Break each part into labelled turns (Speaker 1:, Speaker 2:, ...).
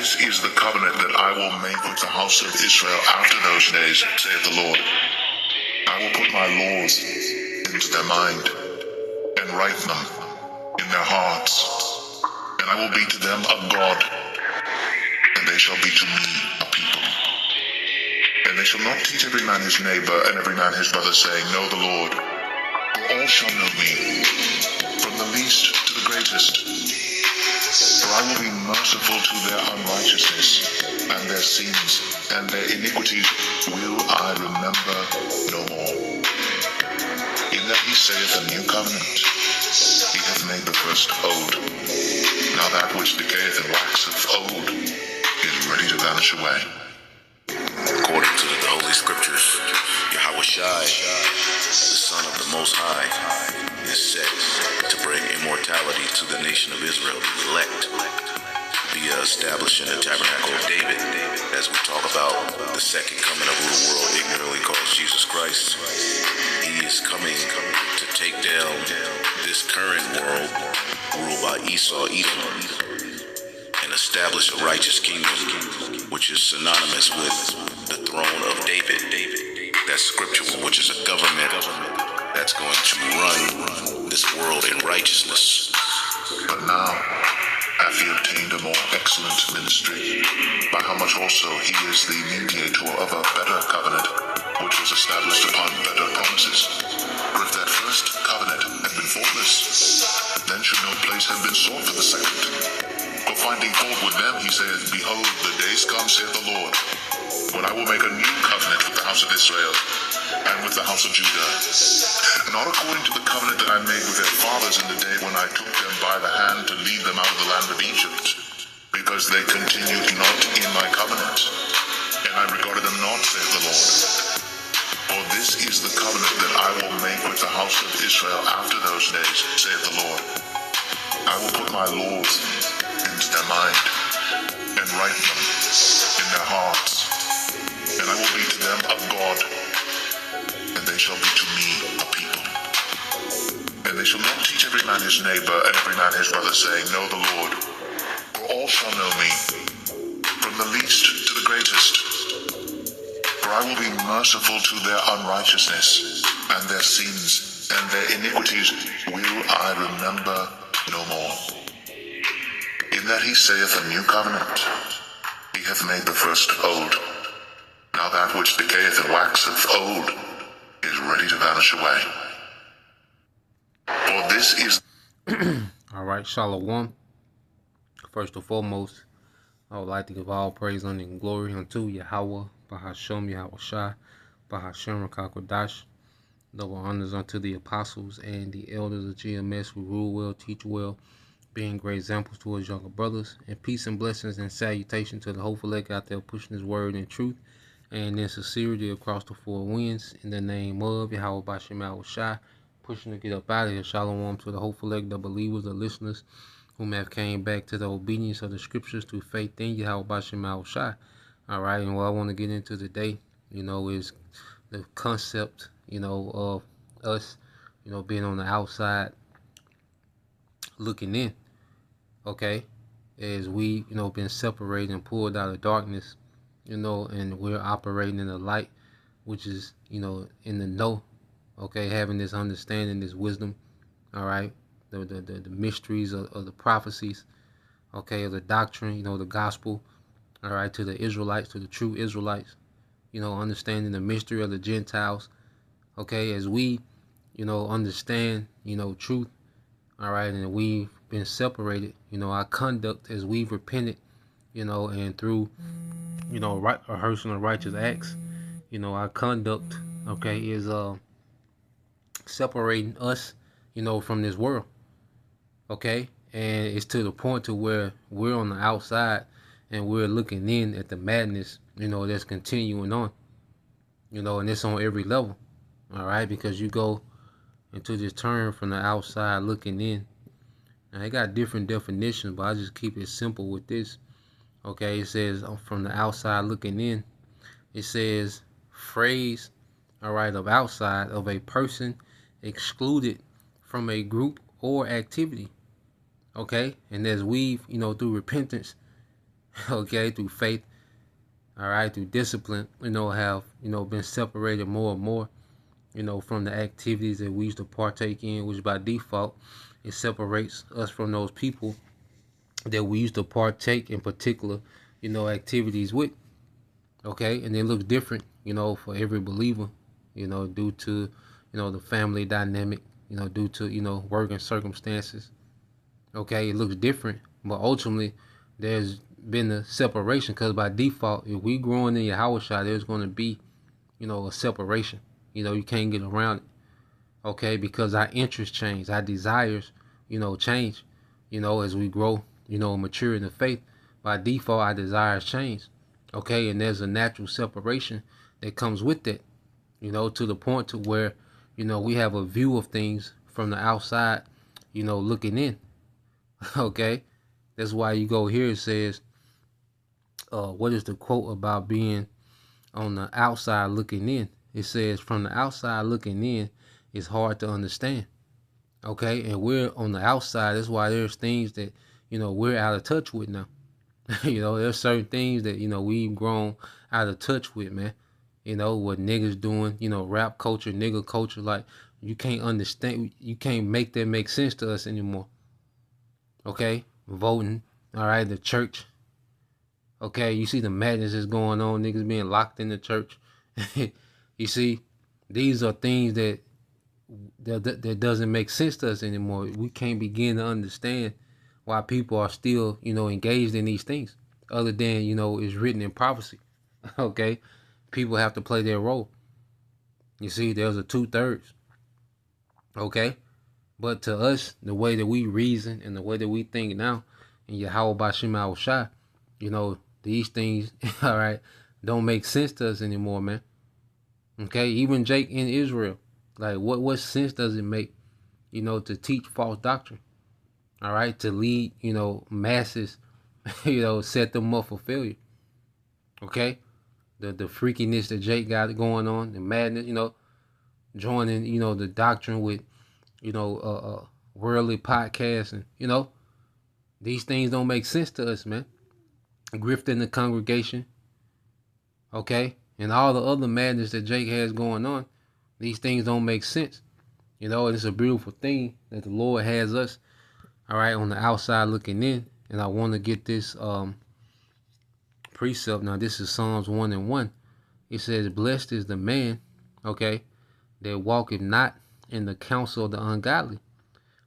Speaker 1: this is the covenant that I will make with the house of Israel after those days, saith the Lord. I will put my laws into their mind, and write them in their hearts. And I will be to them a God, and they shall be to me a people. And they shall not teach every man his neighbor, and every man his brother, saying, Know the Lord. For all shall know me, from the least to the greatest. For I will be merciful to their unrighteousness, and their sins, and their iniquities will I remember no more. In that he saith a new covenant, he hath made the first old. Now that which decayeth and waxeth old is ready to vanish away.
Speaker 2: According to the Holy Scriptures, Yahweh Shai, the Son of the Most High, is set to bring immortality to the nation of Israel, the elect, via establishing the tabernacle of David, as we talk about the second coming of who the world ignorantly calls Jesus Christ. He is coming to take down this current world ruled by Esau, Edom, and establish a righteous kingdom, which is synonymous with the throne of David. That's scriptural, which is a government that's going to run this world in righteousness.
Speaker 1: But now hath he obtained a more excellent ministry, by how much also he is the mediator of a better covenant, which was established upon better promises. For if that first covenant had been faultless, then should no place have been sought for the second. For finding fault with them, he saith, Behold, the days come, saith the Lord, when I will make a new covenant with the house of Israel, and with the house of Judah, not according to the covenant that I made with their fathers in the day when I took them by the hand to lead them out of the land of Egypt, because they continued not in my covenant, and I regarded them not, saith the Lord. For this is the covenant that I will make with the house of Israel after those days, saith the Lord. I will put my laws into their mind, and write them in their hearts, and I will be to them a God, and they shall be to me a people. And they shall not teach every man his neighbor, and every man his brother, saying, Know the Lord. For all shall know me, from the least to the greatest. For I will be merciful to their unrighteousness, and their sins, and their iniquities will I remember no more. In that he saith a new covenant, he hath made the first old. Now that which decayeth and waxeth old is ready to vanish away. For this is...
Speaker 3: All right, Shalom. First and foremost, I would like to give all praise, honor, and glory unto Yahweh, Bahashem Yahweh Shai, Bahashem Rakakwadash. Double honors unto the apostles and the elders of GMS who rule well, teach well, being great examples to his younger brothers. And peace and blessings and salutation to the hopeful elect out there pushing his word in truth and in sincerity across the four winds. In the name of Yahweh Bashem Yahweh Shai, pushing to get up out of here. Shalom to the hopeful elect, the believers, the listeners, whom have came back to the obedience of the scriptures through faith in Yahweh Bashem Yahweh Shai. All right, and what I want to get into today, is the concept, of us, being on the outside looking in, okay, as we, been separated and pulled out of darkness, and we're operating in the light, which is, in the know, okay, having this understanding, this wisdom, all right, the mysteries of the prophecies, okay, of the doctrine, the gospel, all right, to the Israelites, to the true Israelites, understanding the mystery of the Gentiles, okay, as we, understand, truth, all right, and we've been separated, our conduct as we've repented, and through, rehearsing of righteous acts, our conduct, okay, is separating us, from this world, okay, and it's to the point to where we're on the outside and we're looking in at the madness, that's continuing on, and it's on every level, all right, because you go into this term from the outside looking in. Now, it got different definitions, but I just keep it simple with this. Okay, it says from the outside looking in. It says phrase, all right, of outside of a person excluded from a group or activity. Okay, and as we've, through repentance, okay, through faith, all right, through discipline, have, been separated more and more, from the activities that we used to partake in, which by default, it separates us from those people that we used to partake in particular, activities with. Okay, and it looks different, for every believer, due to, the family dynamic, due to, working circumstances. Okay, it looks different, but ultimately, there's been a separation because by default, if we growing in Yahushua, there's going to be, a separation. You can't get around it. Okay, because our interests change, our desires, change, as we grow, mature in the faith. By default, our desires change. Okay, and there's a natural separation that comes with that, to the point to where, we have a view of things from the outside, looking in. Okay, that's why you go here, it says, what is the quote about being on the outside looking in? It says, from the outside looking in, it's hard to understand. Okay, and we're on the outside. That's why there's things that, we're out of touch with now. There's certain things that, we've grown out of touch with, man. What niggas doing, rap culture, nigga culture, like, you can't understand, you can't make that make sense to us anymore. Okay, voting, all right, the church. Okay, you see the madness that's going on, niggas being locked in the church. You see, these are things that doesn't make sense to us anymore. We can't begin to understand why people are still, engaged in these things, other than, it's written in prophecy. Okay, people have to play their role. You see, there's a 2/3. Okay, but to us, the way that we reason and the way that we think now, and Yahweh Bashim Shai, these things, all right, don't make sense to us anymore, man. Okay, even Jake in Israel, like, what sense does it make, to teach false doctrine? All right, to lead, masses, set them up for failure. Okay, the freakiness that Jake got going on, the madness, joining, the doctrine with, worldly podcasts, and these things don't make sense to us, man. Grifting the congregation, okay, and all the other madness that Jake has going on, these things don't make sense. And it's a beautiful thing that the Lord has us, all right, on the outside looking in. And I want to get this precept. Now, this is Psalms 1:1. It says, blessed is the man, okay, that walketh not in the counsel of the ungodly,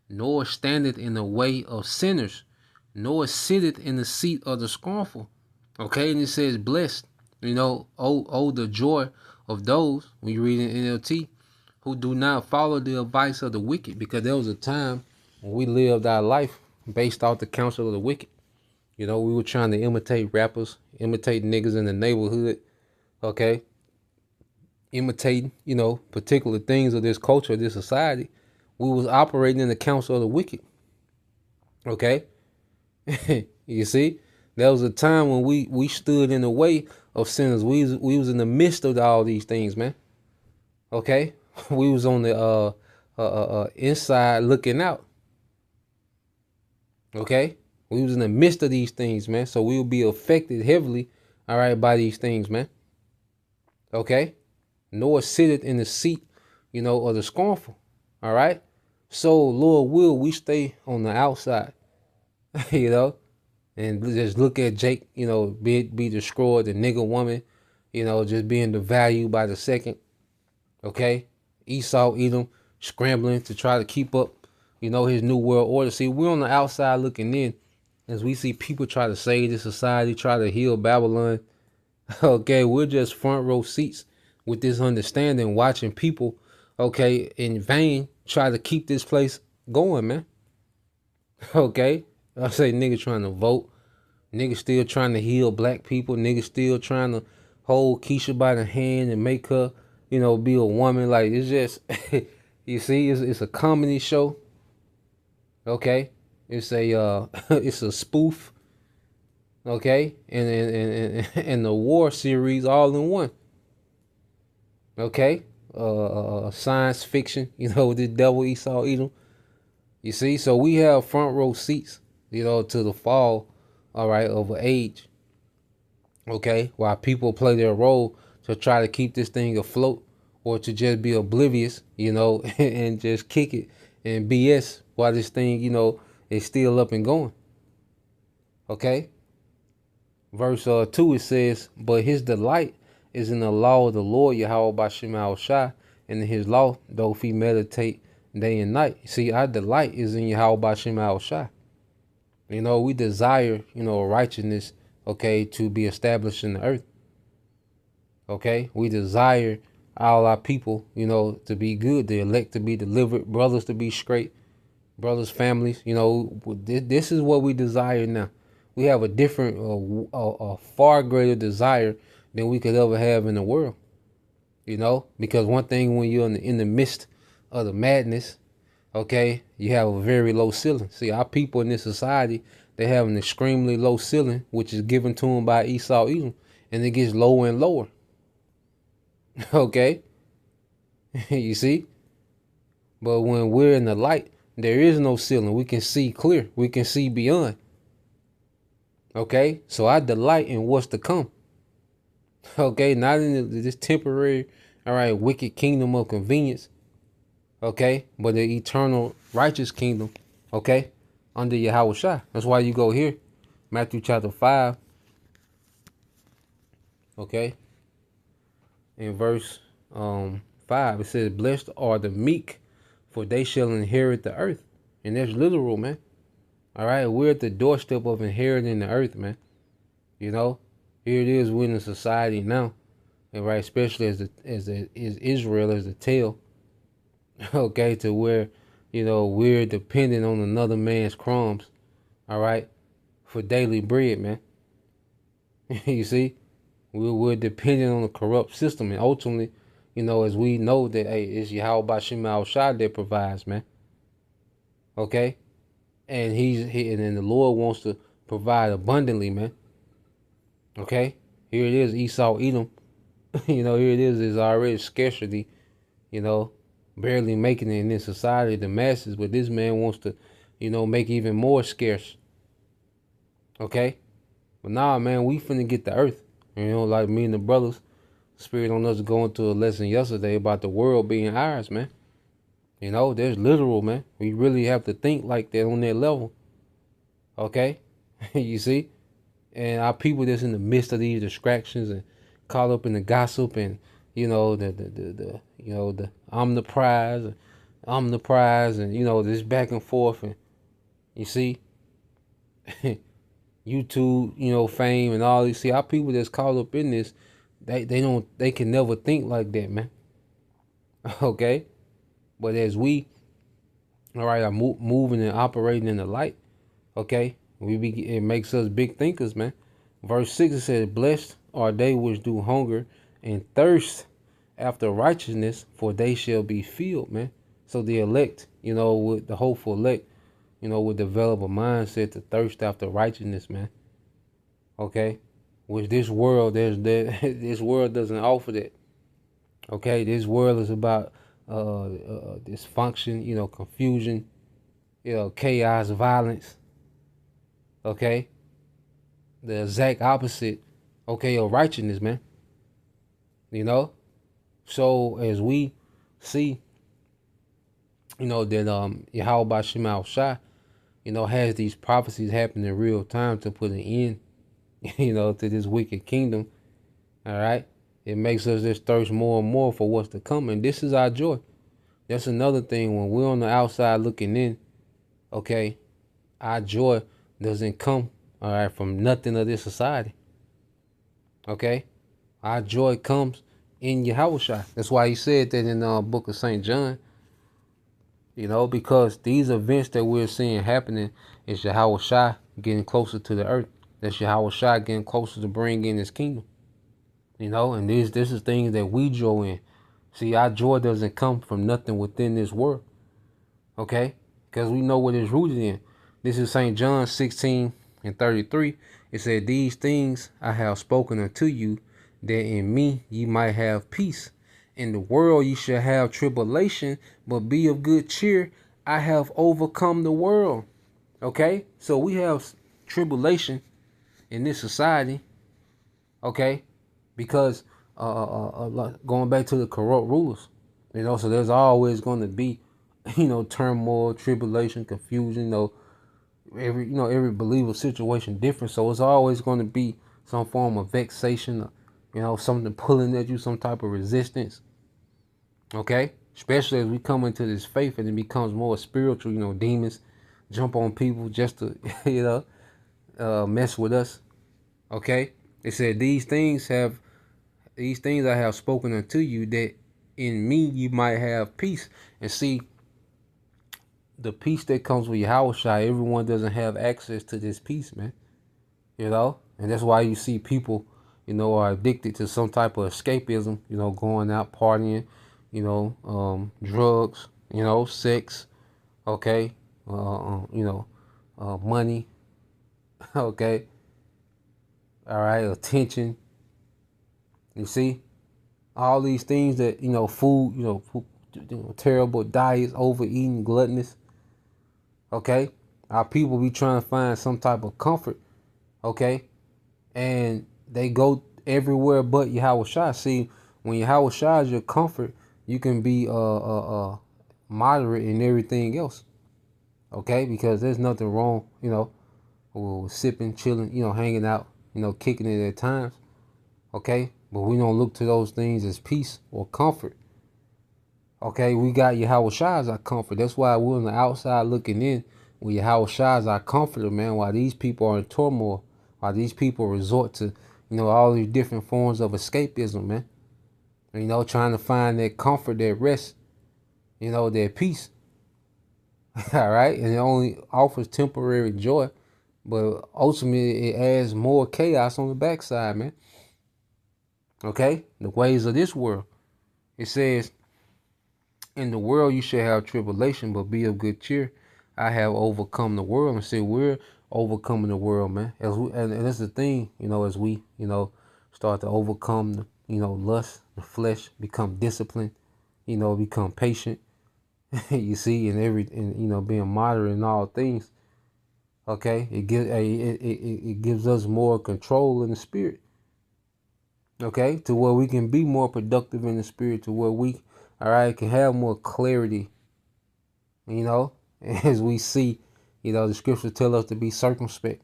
Speaker 3: nor standeth in the way of sinners, nor sitteth in the seat of the scornful. Okay, and it says blessed. Oh, the joy of those, when you read in NLT, who do not follow the advice of the wicked, because there was a time when we lived our life based off the counsel of the wicked. We were trying to imitate rappers, imitate niggas in the neighborhood, okay, imitating, particular things of this culture, this society. We was operating in the counsel of the wicked, okay? You see, there was a time when we stood in the way of sinners. We was in the midst of all these things, man. Okay, we was on the inside looking out. Okay, we was in the midst of these things, man. So we will be affected heavily, all right, by these things, man. Okay, nor sitteth in the seat, of the scornful. All right, so Lord will we stay on the outside. And just look at Jake, be destroyed, the nigga woman, just being devalued by the second. Okay, Esau, Edom, scrambling to try to keep up, his new world order. See, we're on the outside looking in as we see people try to save the society, try to heal Babylon. Okay, we're just front row seats with this understanding, watching people, okay, in vain try to keep this place going, man. Okay. I say niggas trying to vote. Niggas still trying to heal black people. Niggas still trying to hold Keisha by the hand and make her, be a woman. Like, it's just, you see, it's a comedy show. Okay. It's a, it's a spoof. Okay. And the war series all in one. Okay. Science fiction, with the devil Esau Edom. You see, so we have front row seats, to the fall, all right, of age, Okay, while people play their role to try to keep this thing afloat or to just be oblivious, and just kick it and BS while this thing, is still up and going. Okay, verse 2, it says, but his delight is in the law of the Lord Yahweh Bashem Shai, and in his law, though if he meditate day and night. See, our delight is in Yahweh Bashem Shai. We desire, righteousness, okay, to be established in the earth. Okay, we desire all our people, to be good, the elect to be delivered, brothers to be straight, brothers, families. This is what we desire now. We have a different, a far greater desire than we could ever have in the world. Because one thing, when you're in the midst of the madness, okay, you have a very low ceiling. See, our people in this society, they have an extremely low ceiling, which is given to them by Esau Edom, and it gets lower and lower. Okay, you see? But when we're in the light, there is no ceiling. We can see clear. We can see beyond. Okay, so I delight in what's to come. Okay, not in this temporary, all right, wicked kingdom of convenience. Okay, but the eternal righteous kingdom. Okay, under Yahweh Shai. That's why you go here, Matthew chapter 5. Okay, in verse 5, it says, blessed are the meek, for they shall inherit the earth. And that's literal, man. All right, we're at the doorstep of inheriting the earth, man. Here it is, we're in a society now, and right, especially as Israel as the tail. Okay, to where, we're dependent on another man's crumbs, all right, for daily bread, man. You see, we're dependent on a corrupt system, and ultimately, as we know that, hey, it's Yahweh Bashem Shai that provides, man. Okay, and and the Lord wants to provide abundantly, man. Okay, here it is, Esau Edom. Here it is already scarcity, barely making it in this society, the masses, but this man wants to, make even more scarce. Okay, but nah, man, we finna get the earth. Like me and the brothers, Spirit on us going to a lesson yesterday about the world being ours, man. There's literal, man. We really have to think like that on that level. Okay, you see, and our people that's in the midst of these distractions and caught up in the gossip and the omniprise, and this back and forth, and you see, YouTube, fame and all these. See, our people that's caught up in this, they can never think like that, man. Okay, but as we, all right, are moving and operating in the light, okay, it makes us big thinkers, man. Verse 6, it says, blessed are they which do hunger and thirst after righteousness, for they shall be filled, man. So the elect, with the hopeful elect, would develop a mindset to thirst after righteousness, man. Okay, which this world, this world doesn't offer that. Okay, this world is about dysfunction, confusion, chaos, violence. Okay, the exact opposite, okay, of righteousness, man. So as we see, that Yahweh Bashem Shai, has these prophecies happening in real time to put an end, to this wicked kingdom. All right, it makes us just thirst more and more for what's to come, and this is our joy. That's another thing, when we're on the outside looking in, okay, our joy doesn't come, all right, from nothing of this society. Okay, our joy comes in Yahweh Shai. That's why he said that in the book of St. John. Because these events that we're seeing happening is Yahweh Shai getting closer to the earth. That's Yahweh Shai getting closer to bring in his kingdom. And this is things that we joy in. See, our joy doesn't come from nothing within this world. Okay? Because we know what it's rooted in. This is St. John 16:33. It said, these things I have spoken unto you, that in me ye might have peace. In the world ye shall have tribulation, but be of good cheer. I have overcome the world. Okay? So we have tribulation in this society. Okay, because going back to the corrupt rulers, so there's always going to be, turmoil, tribulation, confusion. Every believer situation different, so it's always going to be some form of vexation, something pulling at you, some type of resistance. Okay, especially as we come into this faith and it becomes more spiritual. Demons jump on people just to mess with us. Okay, it said these things I have spoken unto you, that in me you might have peace. And see, the peace that comes with Yahushua, everyone doesn't have access to this peace, man. And that's why you see people, are addicted to some type of escapism, going out partying, drugs, sex, okay, money, okay, all right, attention. You see, all these things that food, terrible diets, overeating, gluttonous. Okay, our people be trying to find some type of comfort. Okay, and they go everywhere but Yahushua. See, when Yahushua is your comfort, you can be moderate in everything else. Okay, because there's nothing wrong, with sipping, chilling, hanging out, kicking it at times. Okay, but we don't look to those things as peace or comfort. Okay, we got Yahushua as our comfort. That's why we're on the outside looking in. When Yahushua is our comforter, man, while these people are in turmoil, while these people resort to, all these different forms of escapism, man. Trying to find that comfort, that rest, that peace. All right, and it only offers temporary joy, but ultimately it adds more chaos on the backside, man. Okay, the ways of this world. It says, in the world you shall have tribulation, but be of good cheer. I have overcome the world. And say we're overcoming the world, man. And that's the thing, as we, start to overcome the, lust, the flesh, become disciplined, become patient. You see, and being moderate in all things. Okay, it gives us more control in the spirit. Okay, to where we can be more productive in the spirit, to where we, all right, can have more clarity. As we see, the scriptures tell us to be circumspect.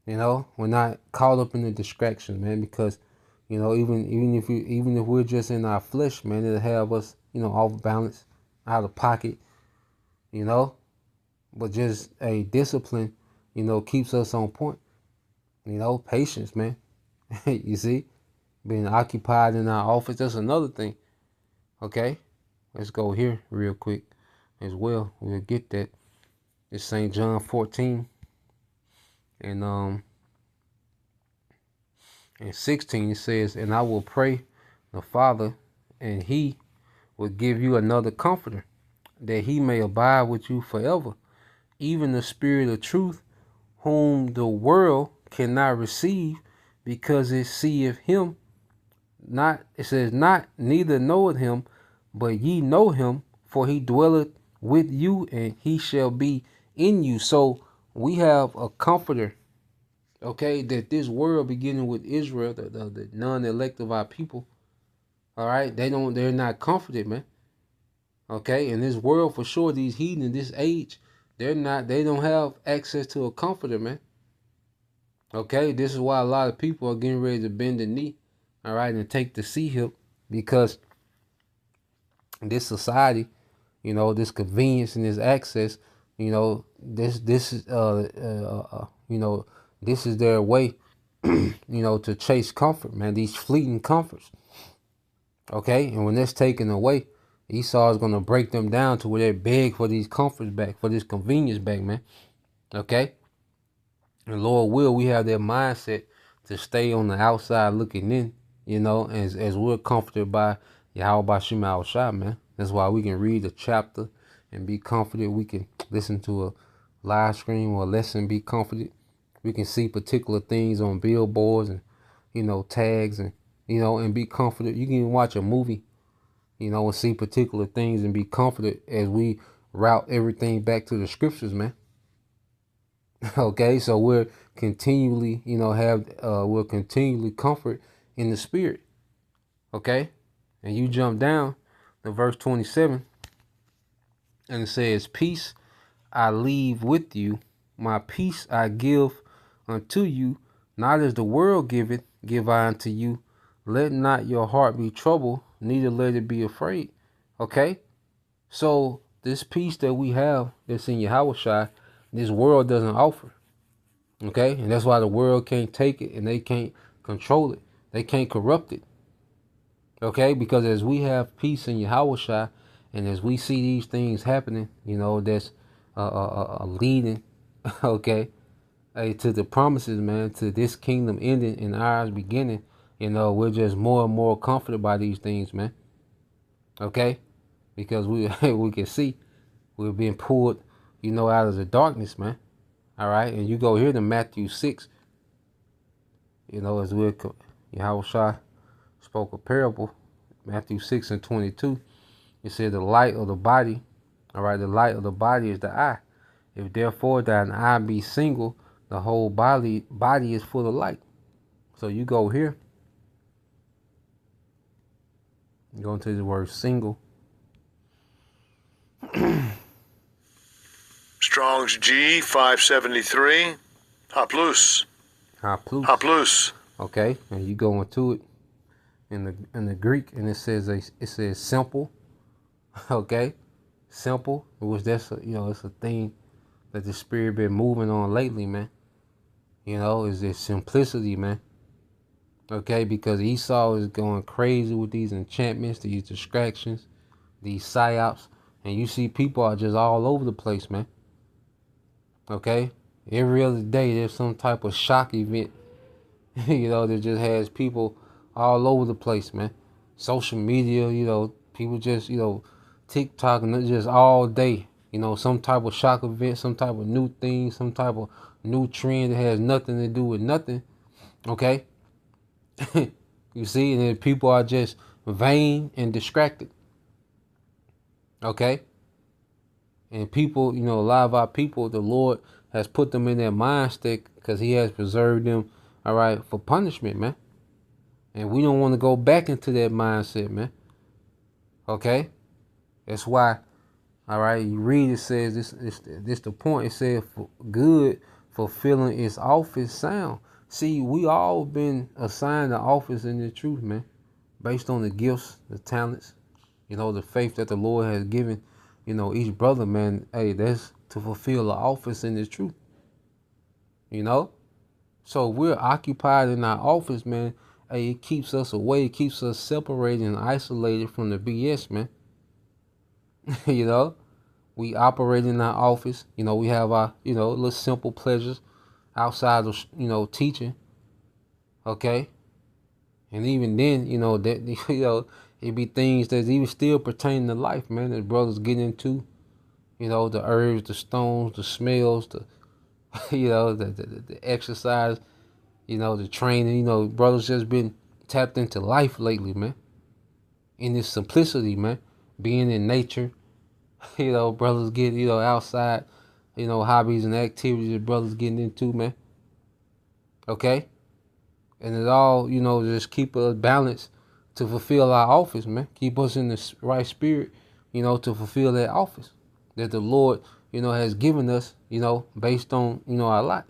Speaker 3: We're not caught up in the distractions, man, because even if we're just in our flesh, man, it'll have us, off balance, out of pocket, but just a discipline, keeps us on point. Patience, man. You see, being occupied in our office, that's another thing. Okay, let's go here real quick as well. We'll get that. It's St. John 14 and 16. It says, and I will pray the Father, and he will give you another comforter, that he may abide with you forever, even the Spirit of truth, whom the world cannot receive, because it seeth him not. It says not, neither knoweth him, but ye know him, for he dwelleth with you, and he shall be in you. So we have a comforter, okay, that this world, beginning with Israel, the non-elect of our people, all right, they're not comforted, man. Okay, in this world, for sure, these heathen in this age, they don't have access to a comforter, man. Okay, this is why a lot of people are getting ready to bend the knee, all right, and take the C-hip, because this society, this convenience and this access, this is this is their way, to chase comfort, man. These fleeting comforts. Okay, and when that's taken away, Esau is gonna break them down to where they beg for these comforts back, for this convenience back, man. Okay, and Lord will, we have that mindset to stay on the outside looking in, as we're comforted by Yahweh Bashim Al-Shah, man. That's why we can read a chapter and be comforted. We can listen to a live stream or a lesson, be comforted. We can see particular things on billboards and, tags and, and be comforted. You can even watch a movie, and see particular things and be comforted as we route everything back to the scriptures, man. Okay, so we're continually, we're continually comfort in the spirit. Okay, and you jump down to verse 27, and it says, "Peace I leave with you, my peace I give unto you, not as the world giveth, give I unto you. Let not your heart be troubled, neither let it be afraid." Okay, so this peace that we have that's in Yahushua, this world doesn't offer. Okay, and that's why the world can't take it and they can't control it. They can't corrupt it. Okay, because as we have peace in Yahushua, and as we see these things happening, that's leading, okay, to the promises, man, to this kingdom ending and ours beginning. We're just more and more comforted by these things, man. Okay, because we we can see we're being pulled, out of the darkness, man. All right, and you go here to Matthew 6. As Yahushua spoke a parable, Matthew 6:22. It said the light of the body, all right, the light of the body is the eye. If therefore thine eye be single, the whole body is full of light. So you go here, you go into the word single.
Speaker 4: Strong's G 573. Haplus. Haplus.
Speaker 3: Okay, and you go into it in the Greek, and it says simple. Okay, simple. Which that's it's a thing that the spirit been moving on lately, man. Is this simplicity, man. Okay, because Esau is going crazy with these enchantments, these distractions, these psyops, and you see people are just all over the place, man. Okay, every other day there's some type of shock event, that just has people all over the place, man. Social media, people just, TikTok, and just all day, some type of shock event, some type of new thing, some type of new trend that has nothing to do with nothing. Okay. You see, and then people are just vain and distracted. Okay. And people, a lot of our people, the Lord has put them in their mind state because he has preserved them, all right, for punishment, man. And we don't want to go back into that mindset, man. Okay? That's why, all right, you read, it says, this the point. It says, for good, fulfilling its office sound. See, we all been assigned an office in the truth, man, based on the gifts, the talents, the faith that the Lord has given, each brother, man. Hey, that's to fulfill the office in the truth. So we're occupied in our office, man. Hey, it keeps us away, it keeps us separated and isolated from the BS, man. We operate in our office. We have our, little simple pleasures outside of, teaching. Okay. And even then, that, it be things that even still pertain to life, man, that brothers get into, the herbs, the stones, the smells, the, the exercise, the training, brothers just been tapped into life lately, man. In this simplicity, man, being in nature, brothers get, outside, hobbies and activities that brothers getting into, man. Okay. And it all, just keep us balanced to fulfill our office, man. Keep us in the right spirit, to fulfill that office that the Lord, has given us, based on, our lot.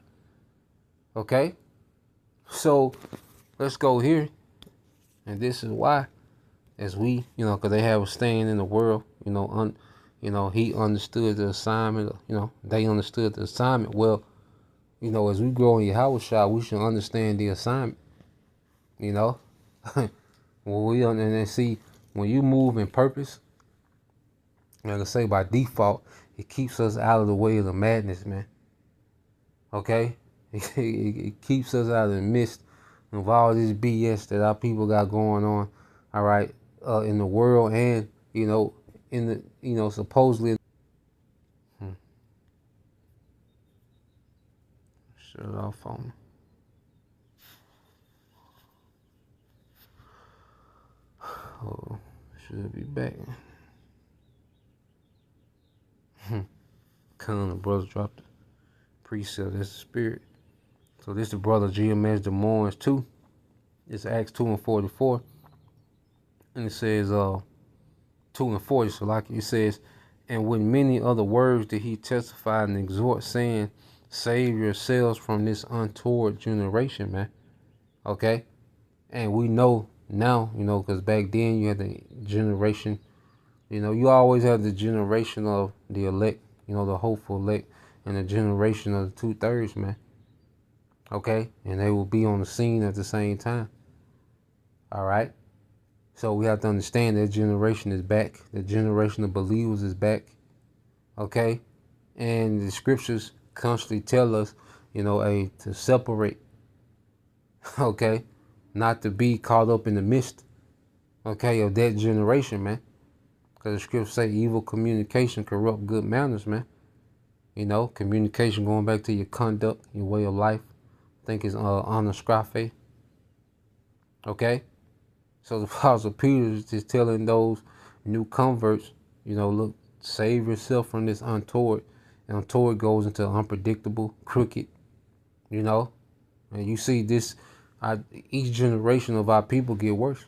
Speaker 3: Okay? So let's go here. And this is why, as we, because they have a staying in the world, he understood the assignment, they understood the assignment. Well, as we grow in Yahushua, we should understand the assignment. And then see, when you move in purpose, like I say, by default, it keeps us out of the way of the madness, man. Okay? It keeps us out of the midst of all this BS that our people got going on, all right, in the world and, in the, supposedly. Shut it off on me. Oh, should be back. Con, the brothers dropped Precept, that's the spirit. So this is the brother GMS Des Moines 2. It's Acts 2 and 44. And it says 2 and 40. So like it says, and with many other words did he testify and exhort, saying, save yourselves from this untoward generation, man. Okay? And we know now, because back then you had the generation, you always have the generation of the elect, the hopeful elect, and the generation of the 2/3, man. Okay? And they will be on the scene at the same time. All right? So we have to understand that generation is back. The generation of believers is back. Okay? And the scriptures constantly tell us, to separate. Okay? Not to be caught up in the midst, okay, of that generation, man. Because the scriptures say evil communication corrupt good manners, man. Communication going back to your conduct, your way of life. I think it's honor scraphe. Okay? So the Apostle Peter is just telling those new converts, look, save yourself from this untoward. And untoward goes into unpredictable, crooked, And you see this, each generation of our people get worse.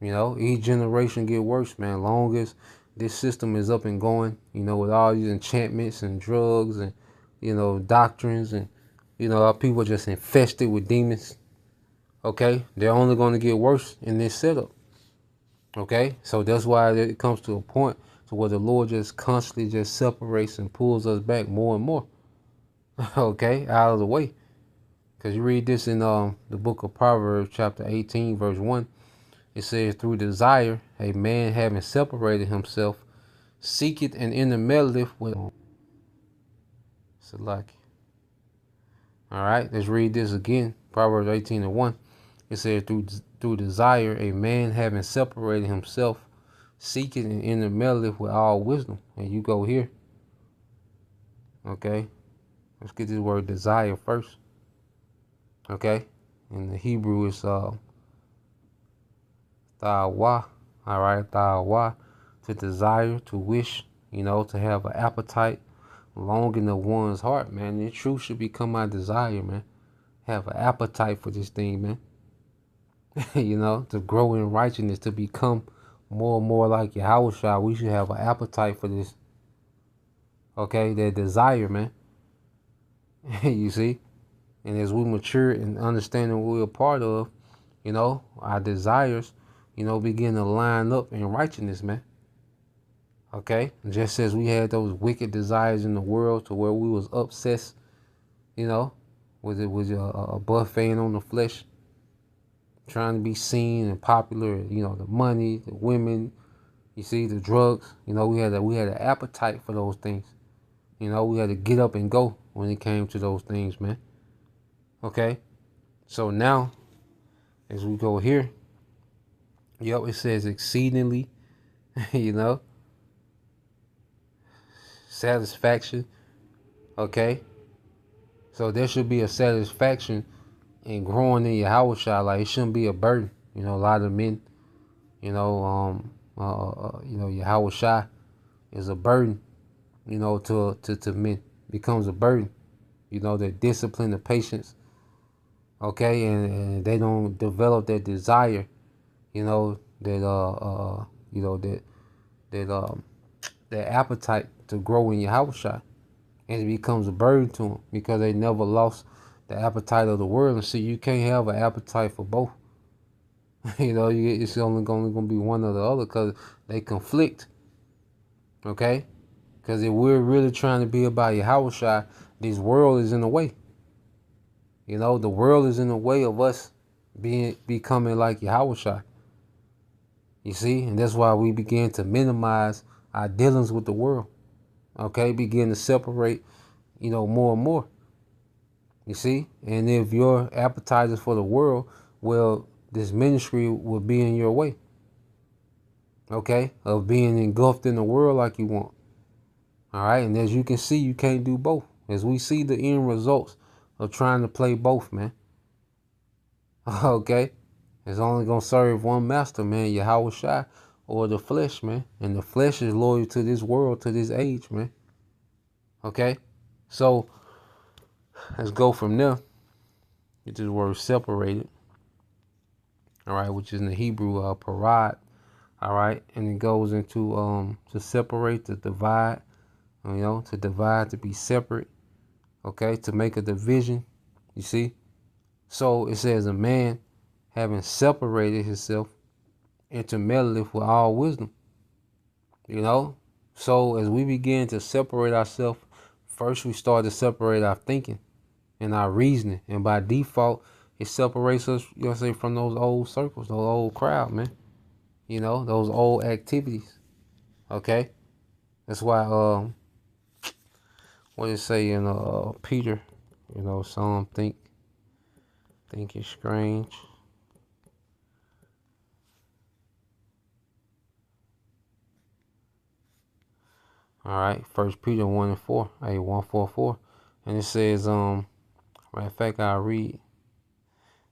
Speaker 3: Each generation get worse, man. Long as this system is up and going, with all these enchantments and drugs and, doctrines and, our people are just infested with demons. Okay, they're only going to get worse in this setup. Okay, so that's why it comes to a point to where the Lord just constantly just separates and pulls us back more and more. Okay, out of the way. Because you read this in the book of Proverbs, chapter 18, verse 1. It says, through desire, a man having separated himself, seeketh and intermeddleth with. Salaki. All right, let's read this again. Proverbs 18 and 1. It says, through desire, a man having separated himself, seeketh and intermeddleth with all wisdom. And you go here. Okay. Let's get this word desire first. Okay. In the Hebrew, it's ta'awah. All right, ta'awah. To desire, to wish, to have an appetite, longing of one's heart, man. The truth should become my desire, man. Have an appetite for this thing, man. To grow in righteousness, to become more and more like Yahushua. We should have an appetite for this. Okay, that desire, man. You see? And as we mature and understanding what we're a part of, our desires, begin to line up in righteousness, man. Okay? Just as we had those wicked desires in the world to where we was obsessed, with a buffet on the flesh, trying to be seen and popular, the money, the women, you see, the drugs, we had an appetite for those things. We had to get up and go when it came to those things, man. Okay? So now, as we go here, it says exceedingly, satisfaction. Okay? So there should be a satisfaction in growing in Yahushua. Like, it shouldn't be a burden. A lot of men, Yahushua is a burden, to men. Becomes a burden. The discipline, the patience. Okay, and they don't develop that desire, that appetite to grow in Yahushua. And it becomes a burden to them because they never lost the appetite of the world. And see, you can't have an appetite for both. It's only going to be one or the other because they conflict. Okay? Because if we're really trying to be about Yahushua, this world is in the way. The world is in the way of us becoming like Yahushua. You see? And that's why we begin to minimize our dealings with the world. Okay? Begin to separate, more and more. You see? And if your appetite is for the world, well, this ministry will be in your way. Okay? Of being engulfed in the world like you want. All right? And as you can see, you can't do both. As we see the end results of trying to play both, man. Okay? It's only going to serve one master, man. Yahushua or the flesh, man. And the flesh is loyal to this world, to this age, man. Okay? So let's go from there. Get this word separated. All right, which is in the Hebrew parad. All right, and it goes into to separate, to divide. To divide, to be separate. Okay, to make a division. You see. So it says a man having separated himself intermeddleth with all wisdom. So as we begin to separate ourselves, first we start to separate our thinking and our reasoning, and by default, it separates us, from those old circles, those old crowd, man. Those old activities. Okay, that's why what it say in Peter, some think it's strange. All right, First Peter 1:4, 1:4, and it says, matter of fact, I'll read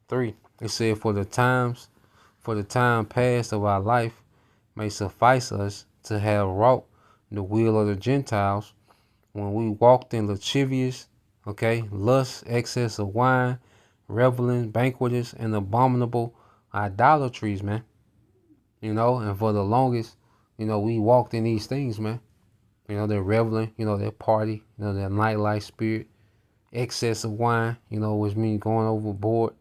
Speaker 3: 3. It said, for the time past of our life may suffice us to have wrought the will of the Gentiles when we walked in lascivious, lust, excess of wine, reveling, banqueters, and abominable idolatries, man. And for the longest, we walked in these things, man. They're reveling, their party, their nightlife spirit, excess of wine, which means going overboard,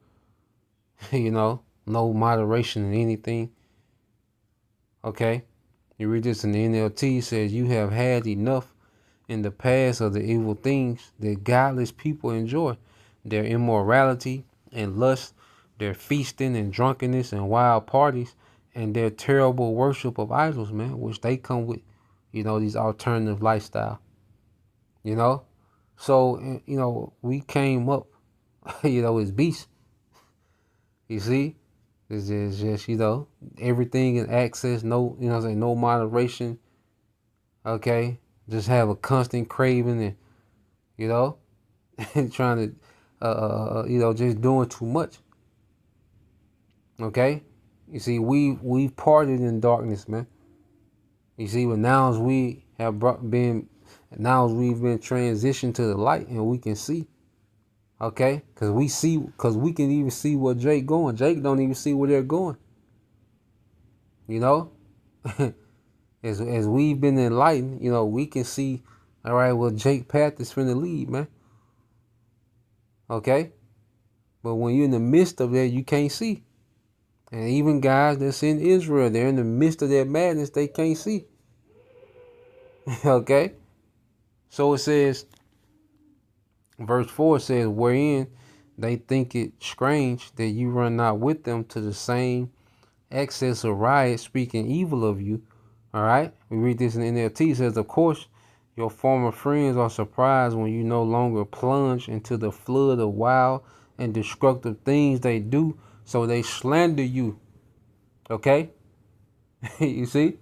Speaker 3: no moderation in anything. Okay? You read this in the NLT, it says, you have had enough in the past of the evil things that godless people enjoy, their immorality and lust, their feasting and drunkenness and wild parties, and their terrible worship of idols, man, which they come with, these alternative lifestyle. So, we came up, as beasts. You see? It's just, everything in access, no, no moderation. Okay? Just have a constant craving and, and trying to, just doing too much. Okay? You see, we've parted in darkness, man. You see, but now as we have we've been transitioned to the light and we can see. Okay? Because we can even see where Jake going. Jake don't even see where they're going. As we've been enlightened, we can see, all right, well, Jake path is finna lead, man. Okay? But when you're in the midst of that, you can't see. And even guys that's in Israel, they're in the midst of their madness, they can't see. Okay? So it says, verse 4 says, wherein they think it strange that you run not with them to the same excess of riot, speaking evil of you. All right? We read this in the NLT. It says, of course, your former friends are surprised when you no longer plunge into the flood of wild and destructive things they do, so they slander you. Okay? You see?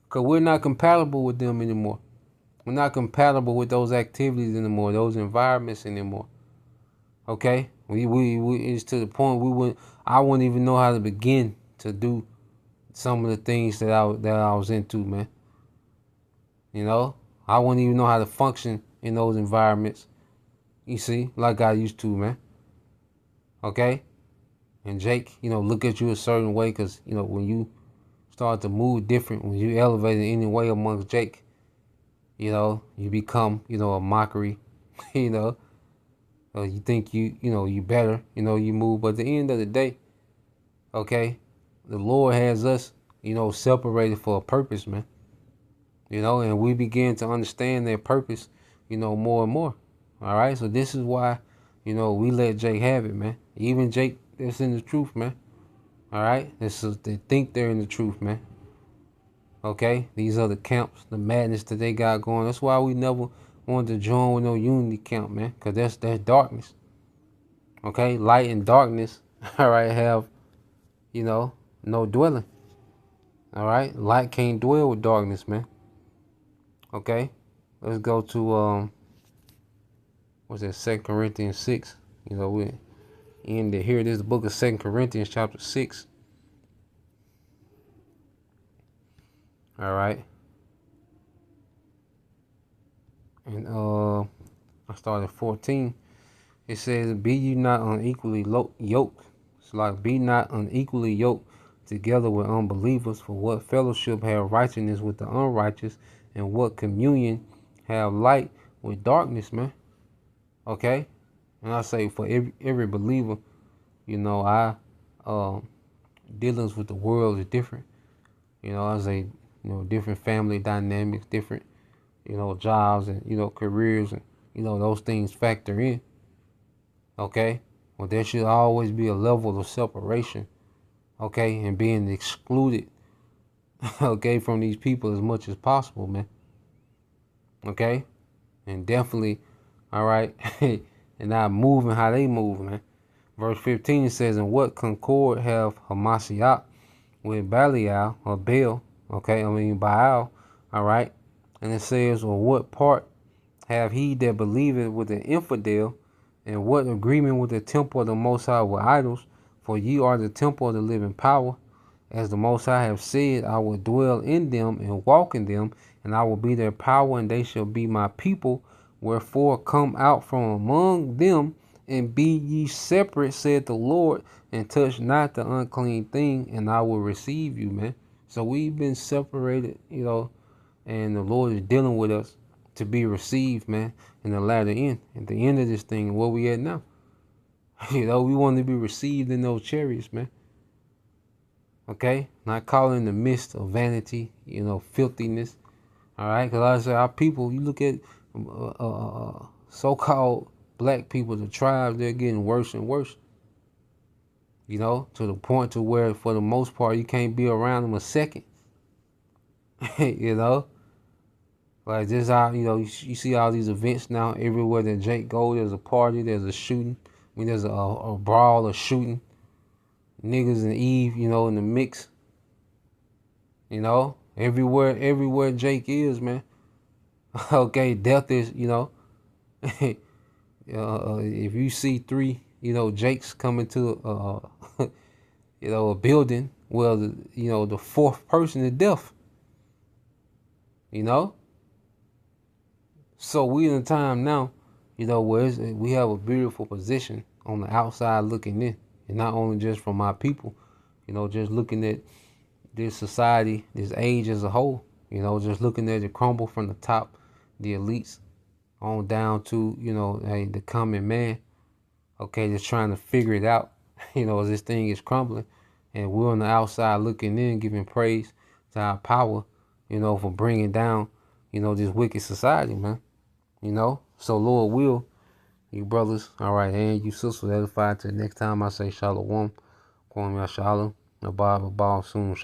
Speaker 3: Because we're not compatible with them anymore. We're not compatible with those activities anymore, those environments anymore. Okay? We it's to the point I wouldn't even know how to begin to do some of the things that I was into, man. I wouldn't even know how to function in those environments. You see, like I used to, man. Okay? And Jake, look at you a certain way because, when you start to move different, when you elevate in any way amongst Jake, you become, a mockery, you think you better, you move. But at the end of the day, okay, the Lord has us, separated for a purpose, man. And we begin to understand their purpose, more and more. All right. So this is why, we let Jake have it, man. Even Jake that's in the truth, man. All right. They think they're in the truth, man. Okay. These are the camps, the madness that they got going. That's why we never wanted to join with no unity camp, man. Because that's darkness. Okay. Light and darkness, all right, have, no dwelling. All right. Light can't dwell with darkness, man. Okay, let's go to what's that? 2 Corinthians 6. We in to hear this book of 2 Corinthians chapter 6. All right, and I started 14. It says, be you not unequally yoked. It's like, be not unequally yoked together with unbelievers. For what fellowship have righteousness with the unrighteous? And what communion have light with darkness, man? Okay? And I say for every believer, you know, dealings with the world is different. You know, I say, you know, different family dynamics, different, you know, jobs and, you know, careers and, you know, those things factor in. Okay? Well, there should always be a level of separation, okay, and being excluded, okay, from these people as much as possible, man. Okay? And definitely, all right, and not moving how they move, man. Verse 15 says, and what concord have Hamashiach with Belial or Baal, okay, Baal, all right? And it says, or what part have he that believeth with an infidel, and what agreement with the temple of the Most High with idols? For ye are the temple of the living power. As the Most High have said, I will dwell in them and walk in them, and I will be their power, and they shall be my people. Wherefore come out from among them, and be ye separate, said the Lord, and touch not the unclean thing, and I will receive you, man. So we've been separated, you know, and the Lord is dealing with us to be received, man, in the latter end. At the end of this thing, where we at now? You know, we want to be received in those chariots, man. Okay? Not calling the mist of vanity, you know, filthiness. All right? Because like I say, our people, you look at so-called black people, the tribes, they're getting worse and worse. You know, to the point to where, for the most part, you can't be around them a second. You know? Like this, how, you know, you see all these events now everywhere that Jake go. There's a party, there's a shooting. I mean, there's a brawl, a shooting. Niggas and Eve, you know, in the mix. You know, everywhere Jake is, man. Okay, death is, you know. If you see 3, you know, Jakes coming to, you know, a building, well, you know, the 4th person is death. You know. So we in a time now, you know, where we have a beautiful position on the outside looking in. And not only just from our people, you know, just looking at this society, this age as a whole, you know, just looking at it crumble from the top, the elites, on down to, you know, the common man, okay, just trying to figure it out, you know, as this thing is crumbling. And we're on the outside looking in, giving praise to our power, you know, for bringing down, you know, this wicked society, man. You know, so Lord will, you brothers, all right, and you sisters, edified to the next time I say shalom, Kwame Shalom, Abba soon.